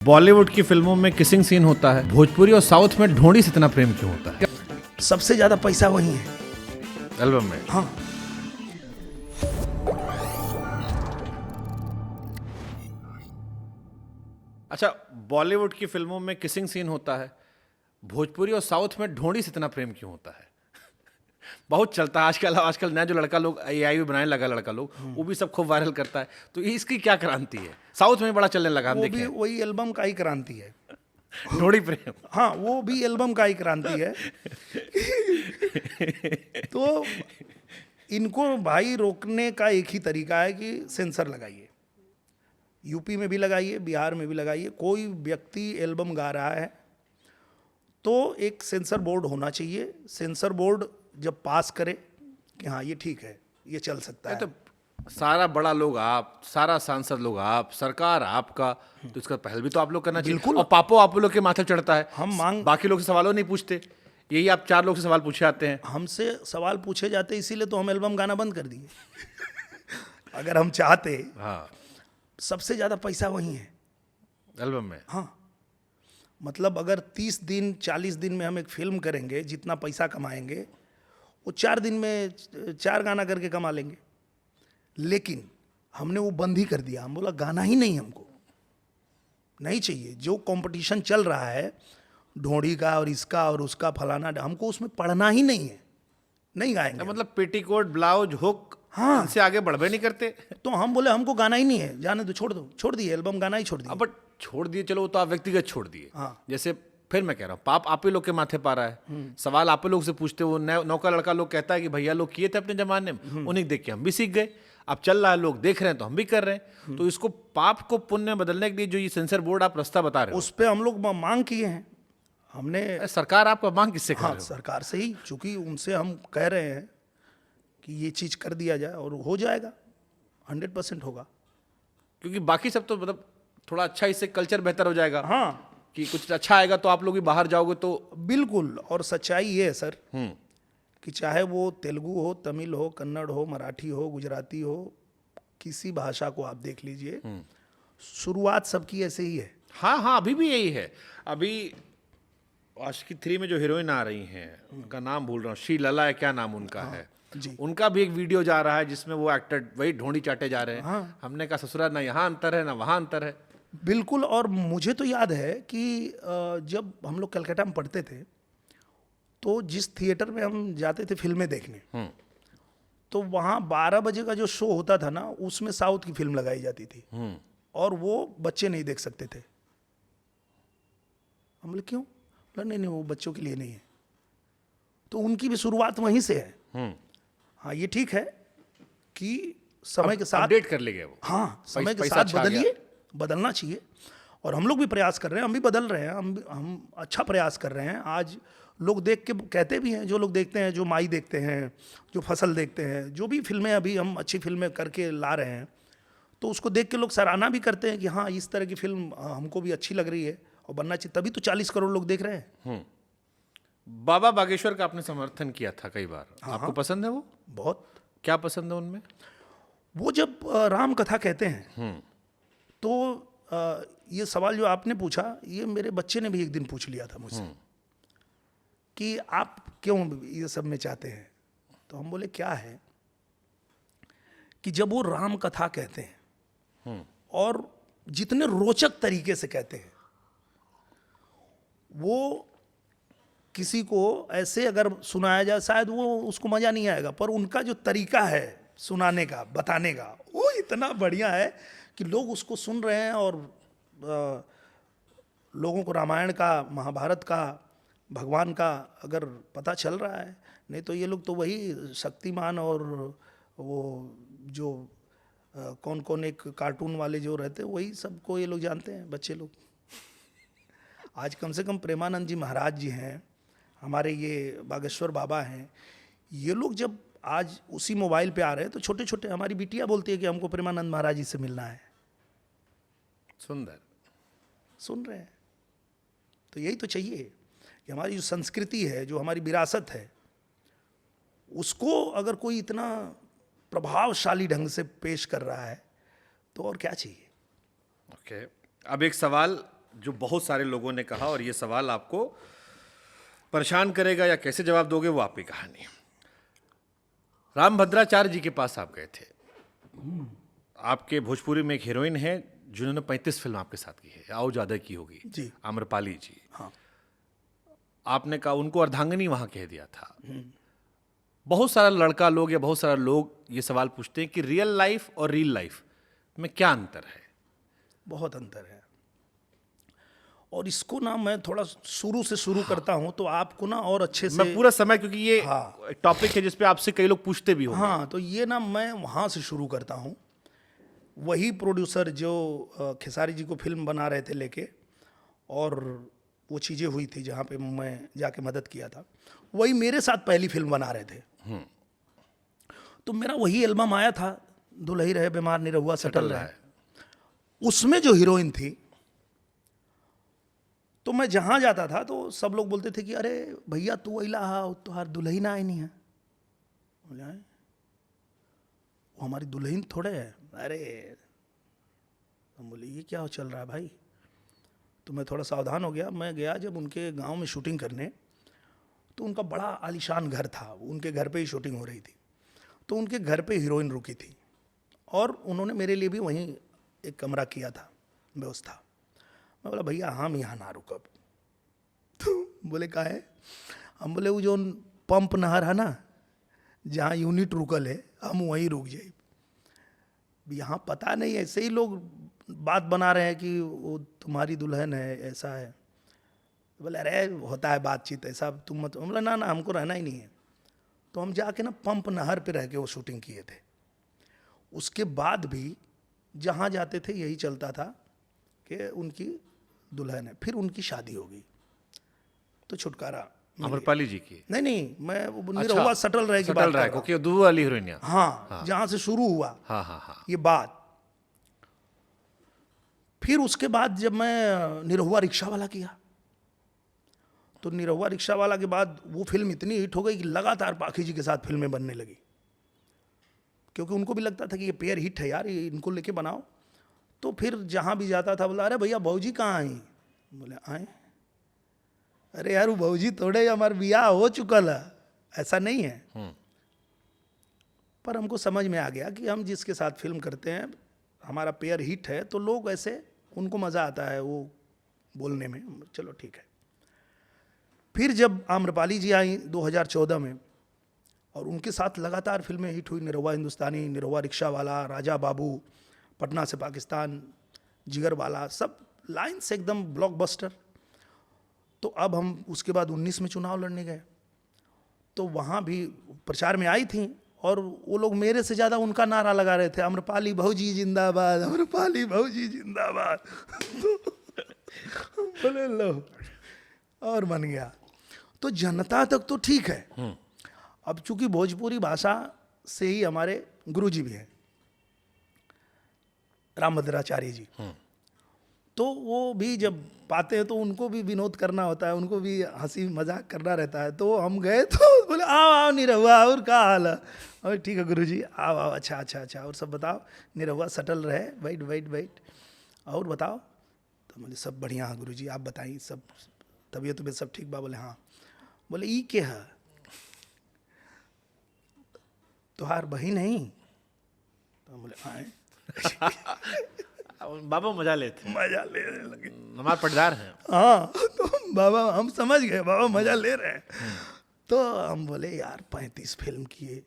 बॉलीवुड की फिल्मों में किसिंग सीन होता है, भोजपुरी और साउथ में ढोंडी से इतना प्रेम क्यों होता है? सबसे ज्यादा पैसा वही है। एल्बम में हाँ, अच्छा, बॉलीवुड की फिल्मों में किसिंग सीन होता है, भोजपुरी और साउथ में ढोंडी से इतना प्रेम क्यों होता है? बहुत चलता है आजकल नया जो लड़का लोग एआई भी बनाने लगा, लड़का लोग वो भी सब खूब वायरल करता है। तो इसकी क्या क्रांति है? साउथ में बड़ा चलने लगा, हम वो भी देखें वही एल्बम का ही क्रांति है। ढोंडी प्रेम। हाँ, वो भी एल्बम का ही क्रांति है। तो इनको भाई रोकने का एक ही तरीका है कि सेंसर लगाइए। यूपी में भी लगाइए, बिहार में भी लगाइए। कोई व्यक्ति एल्बम गा रहा है तो एक सेंसर बोर्ड होना चाहिए। सेंसर बोर्ड जब पास करे कि हाँ ये ठीक है, ये चल सकता है, तो सारा बड़ा लोग आप, सारा सांसद लोग आप, सरकार आपका, तो इसका पहल भी तो आप लोग करना चाहिए। बिल्कुल। और पापो आप लोग के माथे चढ़ता है, हम मांग बाकी लोग से सवालों नहीं पूछते, यही आप 4 लोग से सवाल पूछे आते हैं। हमसे सवाल पूछे जाते, इसीलिए तो हम एल्बम गाना बंद कर दिए। अगर हम चाहते, हाँ, सबसे ज़्यादा पैसा वही है एल्बम में। हाँ, मतलब अगर 30 दिन 40 दिन में हम एक फिल्म करेंगे, जितना पैसा कमाएंगे वो 4 दिन में 4 गाना करके कमा लेंगे। लेकिन हमने वो बंद ही कर दिया। हम बोला गाना ही नहीं, हमको नहीं चाहिए। जो कंपटीशन चल रहा है ढोंडी का और इसका और उसका फलाना, हमको उसमें पढ़ना ही नहीं है, नहीं गाएंगे। मतलब पेटीकोट, ब्लाउज, हुक, हाँ, इनसे आगे बढ़ भी नहीं करते। तो हम बोले हमको गाना ही नहीं है, जाने दो, छोड़ दो, छोड़ दिए एल्बम, गाना ही छोड़ दिया। अब बट छोड़ दिए, चलो वो तो आप व्यक्तिगत छोड़ दिए। हाँ। जैसे फिर मैं कह रहा हूँ, पाप आप ही लोग के माथे पा रहा है, सवाल आप ही लोग से पूछते। वो नौका लड़का लोग कहता है कि भैया लोग किए थे अपने जमाने में, उन्हें देख के हम भी सीख गए। अब चल रहा है, लोग देख रहे हैं तो हम भी कर रहे हैं। तो इसको पाप को पुण्य में बदलने के लिए जो ये सेंसर बोर्ड आप रास्ता बता रहे हो, उस पर हम लोग मांग किए हैं हमने। अरे सरकार आपका मांग किससे कर हाँ, रहे हो? सरकार से ही, चूंकि उनसे हम कह रहे हैं कि ये चीज़ कर दिया जाए और हो जाएगा, 100% होगा। क्योंकि बाकी सब तो मतलब थोड़ा अच्छा, इससे कल्चर बेहतर हो जाएगा। हाँ, कि कुछ अच्छा आएगा तो आप लोग भी बाहर जाओगे तो। बिल्कुल। और सच्चाई ये है सर कि चाहे वो तेलुगु हो, तमिल हो, कन्नड़ हो, मराठी हो, गुजराती हो, किसी भाषा को आप देख लीजिए, शुरुआत सबकी ऐसे ही है। हाँ हाँ, अभी भी यही है। अभी आशिकी 3 में जो हीरोइन आ रही हैं, उनका नाम भूल रहा हूँ, श्री लला है, क्या नाम उनका है जी। उनका भी एक वीडियो जा रहा है जिसमें वो एक्टर वही ढोंडी चाटे जा रहे हैं। हाँ। हमने कहा ससुरा, ना यहाँ अंतर है ना वहाँ अंतर है। बिल्कुल। और मुझे तो याद है कि जब हम लोग कलकत्ता में पढ़ते थे तो जिस थिएटर में हम जाते थे फिल्में देखने, तो वहाँ 12 बजे का जो शो होता था ना, उसमें साउथ की फिल्म लगाई जाती थी और वो बच्चे नहीं देख सकते थे। हम बोले क्यों? बोला नहीं नहीं, वो बच्चों के लिए नहीं है। तो उनकी भी शुरुआत वहीं से है। हाँ, ये ठीक है कि समय के साथ अपडेट कर ले गए वो। हाँ, समय के पैसा साथ छा बदलिए, गया। बदलना चाहिए। और हम लोग भी प्रयास कर रहे हैं, हम भी बदल रहे हैं, हम अच्छा प्रयास कर रहे हैं। आज लोग देख के कहते भी हैं, जो लोग देखते हैं, जो माई देखते हैं, जो फसल देखते हैं, जो भी फिल्में अभी हम अच्छी फिल्में करके ला रहे हैं, तो उसको देख के लोग सराहना भी करते हैं कि हाँ, इस तरह की फिल्म हमको भी अच्छी लग रही है और बनना चाहिए। तभी तो 40 करोड़ लोग देख रहे हैं। बाबा बागेश्वर का आपने समर्थन किया था कई बार। आपको पसंद है वो? बहुत। क्या पसंद है उनमें? वो जब राम कथा कहते हैं तो ये सवाल जो आपने पूछा, ये मेरे बच्चे ने भी एक दिन पूछ लिया था मुझसे कि आप क्यों ये सब में चाहते हैं। तो हम बोले क्या है कि जब वो राम कथा कहते हैं और जितने रोचक तरीके से कहते हैं, वो किसी को ऐसे अगर सुनाया जाए शायद वो उसको मजा नहीं आएगा, पर उनका जो तरीका है सुनाने का, बताने का, वो इतना बढ़िया है कि लोग उसको सुन रहे हैं। और लोगों को रामायण का, महाभारत का, भगवान का अगर पता चल रहा है, नहीं तो ये लोग तो वही शक्तिमान और वो जो कौन कौन एक कार्टून वाले जो रहते हैं, वही सबको ये लोग जानते हैं, बच्चे लोग। आज कम से कम प्रेमानंद जी महाराज जी हैं, हमारे ये बागेश्वर बाबा हैं, ये लोग जब आज उसी मोबाइल पे आ रहे हैं तो छोटे छोटे, हमारी बिटिया बोलती है कि हमको प्रेमानंद महाराज जी से मिलना है। सुंदर। सुन रहे हैं। तो यही तो चाहिए कि हमारी जो संस्कृति है, जो हमारी विरासत है, उसको अगर कोई इतना प्रभावशाली ढंग से पेश कर रहा है तो और क्या चाहिए। ओके, अब एक सवाल जो बहुत सारे लोगों ने कहा, और ये सवाल आपको परेशान करेगा या कैसे जवाब दोगे वो आपकी कहानी है। रामभद्राचार्य जी के पास आप गए थे। आपके भोजपुरी में एक हीरोइन है जिन्होंने 35 फिल्म आपके साथ की है, आओ ज्यादा की होगी जी। आम्रपाली जी। हाँ। आपने कहा उनको अर्धांगिनी वहां कह दिया था। बहुत सारा लड़का लोग या बहुत सारा लोग ये सवाल पूछते हैं कि रियल लाइफ और रियल लाइफ में क्या अंतर है? बहुत अंतर है। और इसको ना मैं थोड़ा शुरू से शुरू करता हूं तो आपको ना और अच्छे से मैं पूरा समय, क्योंकि ये हाँ। टॉपिक है जिसपे आपसे कई लोग पूछते भी होंगे। हाँ, तो ये ना मैं वहाँ से शुरू करता हूँ। वही प्रोड्यूसर जो खेसारी जी को फिल्म बना रहे थे लेके, और वो चीज़ें हुई थी जहाँ पे मैं जाके मदद किया था, वही मेरे साथ पहली फिल्म बना रहे थे। तो मेरा वही एल्बम आया था, दुल्ही रहे बीमार निरहुआ सटल रहा है। उसमें जो हीरोइन थी, तो मैं जहाँ जाता था तो सब लोग बोलते थे कि अरे भैया तू अला तुहार दुल्ही ना आई नहीं है। बोले आए? वो हमारी दुल्हन थोड़े है। अरे हम बोले ये क्या चल रहा है भाई? तो मैं थोड़ा सावधान हो गया। मैं गया जब उनके गांव में शूटिंग करने, तो उनका बड़ा आलीशान घर था, उनके घर पे ही शूटिंग हो रही थी। तो उनके घर पे हीरोइन रुकी थी और उन्होंने मेरे लिए भी वहीं एक कमरा किया था, व्यवस्था। मैं बोला भैया हम यहाँ ना रुकब। तो बोले का है? हम बोले वो जो पंप नहर है ना जहाँ यूनिट रुकल है, हम वहीं रुक जाए। यहाँ पता नहीं, ऐसे ही लोग बात बना रहे हैं कि वो तुम्हारी दुल्हन है, ऐसा है। बोले अरे होता है बातचीत, ऐसा तुम मत। बोला ना ना हमको रहना ही नहीं है। तो हम जाके ना पंप नहर पे रह के वो शूटिंग किए थे। उसके बाद भी जहाँ जाते थे यही चलता था कि उनकी दुल्हन है। फिर उनकी शादी हो गई तो छुटकारा। आम्रपाली जी की? नहीं, मैं वो निरहुआ सटल रहे की बात कर रहा हूं। क्योंकि दो वाली हीरोइन। हाँ, जहाँ से शुरू हुआ हाँ। ये बात। फिर उसके बाद जब मैं निरहुआ रिक्शा वाला किया, तो निरहुआ रिक्शा वाला के बाद वो फिल्म इतनी हिट हो गई कि लगातार पाखी जी के साथ फिल्में बनने लगी, क्योंकि उनको भी लगता था कि ये पेयर हिट है यार, ये इनको लेके बनाओ। तो फिर जहाँ भी जाता था बोला अरे भैया भौजी कहाँ आई? बोले आए? अरे यार वो भौजी थोड़े, हमारा ब्याह हो चुका है, ऐसा नहीं है। पर हमको समझ में आ गया कि हम जिसके साथ फिल्म करते हैं, हमारा पेयर हिट है, तो लोग ऐसे उनको मज़ा आता है वो बोलने में। चलो ठीक है। फिर जब आम्रपाली जी आई 2014 में, और उनके साथ लगातार फिल्में हिट हुई, निरहुआ हिंदुस्तानी, निरहुआ रिक्शा वाला, राजा बाबू, पटना से पाकिस्तान, जिगर वाला, सब लाइन से एकदम ब्लॉकबस्टर। तो अब हम उसके बाद 19 में चुनाव लड़ने गए, तो वहाँ भी प्रचार में आई थी, और वो लोग मेरे से ज़्यादा उनका नारा लगा रहे थे, आम्रपाली भौजी जिंदाबाद, आम्रपाली भौजी जिंदाबाद। बोले लो, और बन गया। तो जनता तक तो ठीक है। अब चूंकि भोजपुरी भाषा से ही हमारे गुरुजी भी हैं, रामभद्राचार्य जी, तो वो भी जब पाते हैं तो उनको भी विनोद करना होता है, उनको भी हंसी मजाक करना रहता है। तो हम गए तो बोले आओ आओ निरहुआ, और क्या हाल है? और ठीक है गुरुजी, आओ आओ, अच्छा, और सब बताओ, निरहुआ सटल रहे, बैठ, और बताओ। तो बोले सब बढ़िया है गुरुजी, आप बताइए, सब तबीयत में सब ठीक बा? बोले हाँ। बोले ई क्या है? तुहार बहन नहीं? तो बोले आए। बाबा मजा लेते मजा ले लगे, हमारे पटदार हैं। हाँ, तो बाबा हम समझ गए, बाबा मजा ले रहे हैं। तो हम बोले यार 35 फिल्म किए,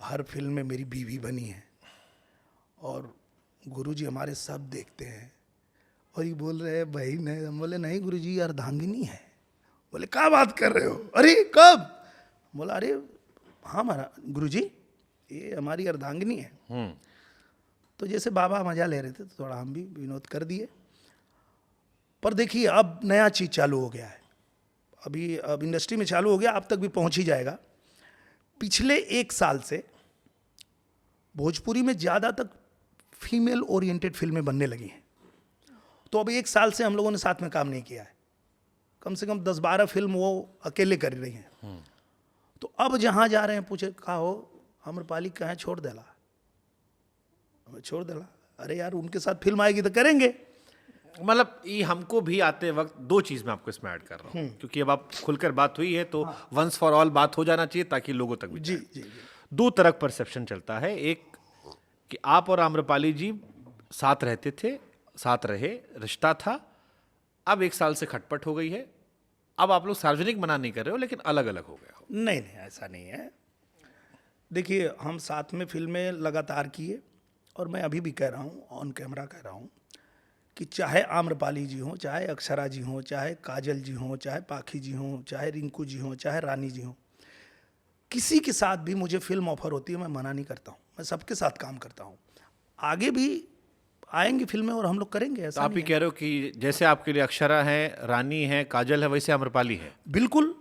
हर फिल्म में मेरी बीवी बनी है, और गुरुजी हमारे सब देखते हैं, और ये बोल रहे हैं बहन है। हम बोले नहीं गुरुजी, अर्धांगिनी है। बोले क्या बात कर रहे हो? अरे कब? बोला अरे हाँ महाराज गुरुजी, ये हमारी अर्धांगिनी है। तो जैसे बाबा मजा ले रहे थे तो थोड़ा हम भी विनोद कर दिए। पर देखिए अब नया चीज़ चालू हो गया है, अब इंडस्ट्री में चालू हो गया, अब तक भी पहुंच ही जाएगा। पिछले 1 साल से भोजपुरी में ज़्यादा तक फीमेल ओरिएंटेड फिल्में बनने लगी हैं। तो अब 1 साल से हम लोगों ने साथ में काम नहीं किया है, कम से कम 10-12 फिल्म वो अकेले कर रही हैं। तो अब जहाँ जा रहे हैं पूछे कहा हो आम्रपाली कहाँ छोड़ देला, छोड़ देला। अरे यार उनके साथ फिल्म आएगी तो करेंगे। मतलब ये हमको भी आते वक्त दो चीज़ मैं आपको इसमें ऐड कर रहा हूँ, क्योंकि अब आप खुलकर बात हुई है तो वंस फॉर ऑल बात हो जाना चाहिए ताकि लोगों तक भी जी जाए। जी जी दो तरह का परसेप्शन चलता है। एक कि आप और आम्रपाली जी साथ रहते थे, साथ रहे, रिश्ता था, अब 1 साल से खटपट हो गई है, अब आप लोग सार्वजनिक मना नहीं कर रहे हो लेकिन अलग अलग हो गए हो। नहीं नहीं, ऐसा नहीं है। देखिए, हम साथ में फिल्में लगातार किए, और मैं अभी भी कह रहा हूँ, ऑन कैमरा कह रहा हूँ, कि चाहे आम्रपाली जी हों, चाहे अक्षरा जी हों, चाहे काजल जी हों, चाहे पाखी जी हों, चाहे रिंकू जी हों, चाहे रानी जी हों, किसी के साथ भी मुझे फिल्म ऑफर होती है, मैं मना नहीं करता हूँ, मैं सबके साथ काम करता हूँ। आगे भी आएंगी फिल्में और हम लोग करेंगे, तो ऐसा आप नहीं ही है। कह रहे हो कि जैसे आपके लिए अक्षरा है, रानी है, काजल है, वैसे आम्रपाली है। बिल्कुल,